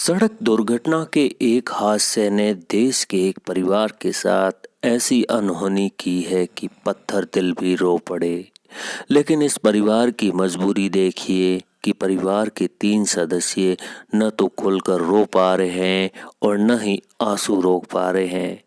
सड़क दुर्घटना के एक हादसे ने देश के एक परिवार के साथ ऐसी अनहोनी की है कि पत्थर दिल भी रो पड़े। लेकिन इस परिवार की मजबूरी देखिए कि परिवार के 3 सदस्य न तो खुलकर रो पा रहे हैं और न ही आंसू रोक पा रहे हैं।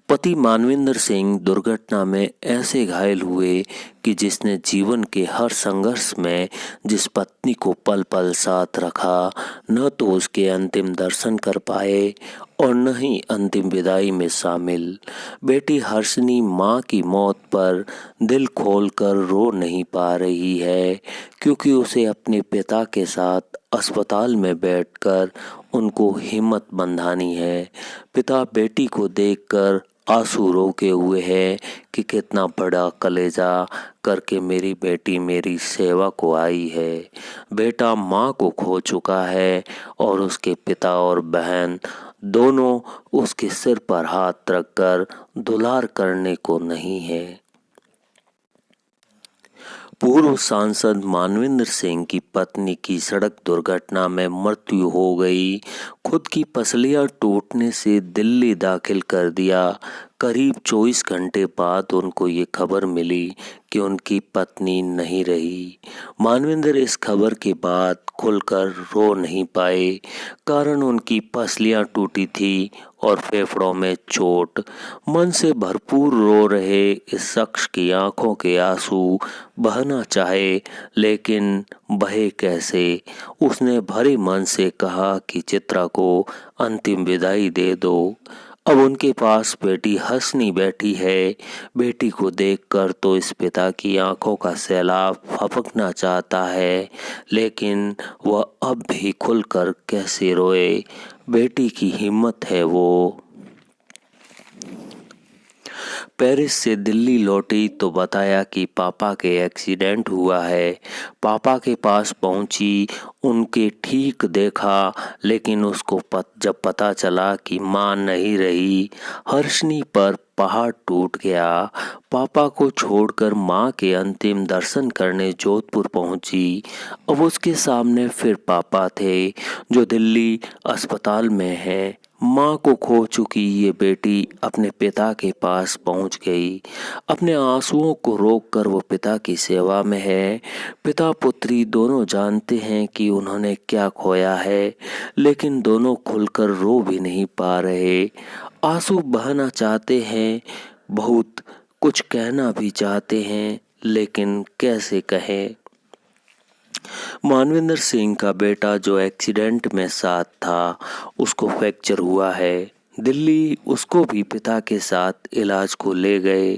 पति मानविंदर सिंह दुर्घटना में ऐसे घायल हुए कि जिसने जीवन के हर संघर्ष में जिस पत्नी को पल पल साथ रखा, न तो उसके अंतिम दर्शन कर पाए और न ही अंतिम विदाई में शामिल। बेटी हर्षिनी माँ की मौत पर दिल खोलकर रो नहीं पा रही है, क्योंकि उसे अपने पिता के साथ अस्पताल में बैठकर उनको हिम्मत बंधानी है। पिता बेटी को देखकर आंसू रोके हुए है कि कितना बड़ा कलेजा करके मेरी बेटी मेरी सेवा को आई है। बेटा माँ को खो चुका है और उसके पिता और बहन दोनों उसके सिर पर हाथ रखकर दुलार करने को नहीं है। पूर्व सांसद मानविंदर सिंह की पत्नी की सड़क दुर्घटना में मृत्यु हो गई। खुद की पसलियां टूटने से दिल्ली दाखिल कर दिया। करीब 24 घंटे बाद उनको ये खबर मिली कि उनकी पत्नी नहीं रही। मानविंदर इस खबर के बाद खुलकर रो नहीं पाए, कारण उनकी पसलियां टूटी थी और फेफड़ों में चोट। मन से भरपूर रो रहे इस शख्स की आंखों के आंसू बहना चाहे, लेकिन बहे कैसे। उसने भरे मन से कहा कि चित्रा को अंतिम विदाई दे दो। अब उनके पास बेटी हंसनी बैठी है। बेटी को देखकर तो इस पिता की आंखों का सैलाब फपकना चाहता है, लेकिन वह अब भी खुलकर कैसे रोए। बेटी की हिम्मत है वो। पेरिस से दिल्ली लौटी तो बताया कि पापा के एक्सीडेंट हुआ है। पापा के पास पहुंची, उनके ठीक देखा, लेकिन उसको जब पता चला कि माँ नहीं रही, हर्षिनी पर पहाड़ टूट गया। पापा को छोड़कर माँ के अंतिम दर्शन करने जोधपुर पहुंची। अब उसके सामने फिर पापा थे जो दिल्ली अस्पताल में हैं। माँ को खो चुकी ये बेटी अपने पिता के पास पहुंच गई। अपने आंसुओं को रोककर वो पिता की सेवा में है। पिता पुत्री दोनों जानते हैं कि उन्होंने क्या खोया है, लेकिन दोनों खुलकर रो भी नहीं पा रहे। आंसू बहाना चाहते हैं, बहुत कुछ कहना भी चाहते हैं, लेकिन कैसे कहें। मानविंदर सिंह का बेटा जो एक्सीडेंट में साथ था, उसको फ्रैक्चर हुआ है। दिल्ली उसको भी पिता के साथ इलाज को ले गए।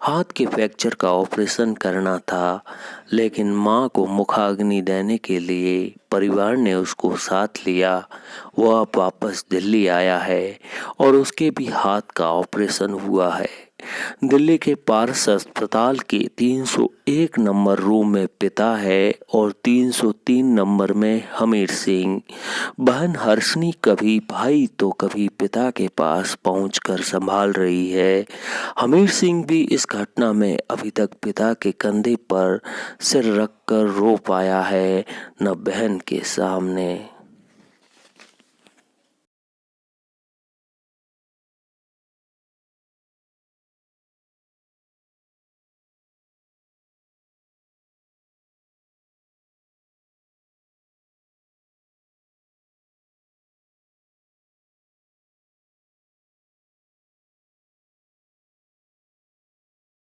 हाथ के फ्रैक्चर का ऑपरेशन करना था, लेकिन माँ को मुखाग्नि देने के लिए परिवार ने उसको साथ लिया। वह अब वापस दिल्ली आया है और उसके भी हाथ का ऑपरेशन हुआ है। दिल्ली के पारस अस्पताल के 301 नंबर रूम में पिता है और 303 नंबर में हमीर सिंह। बहन हर्षिनी कभी भाई तो कभी पिता के पास पहुंचकर संभाल रही है। हमीर सिंह भी इस घटना में अभी तक पिता के कंधे पर सिर रखकर रो पाया है, न बहन के सामने।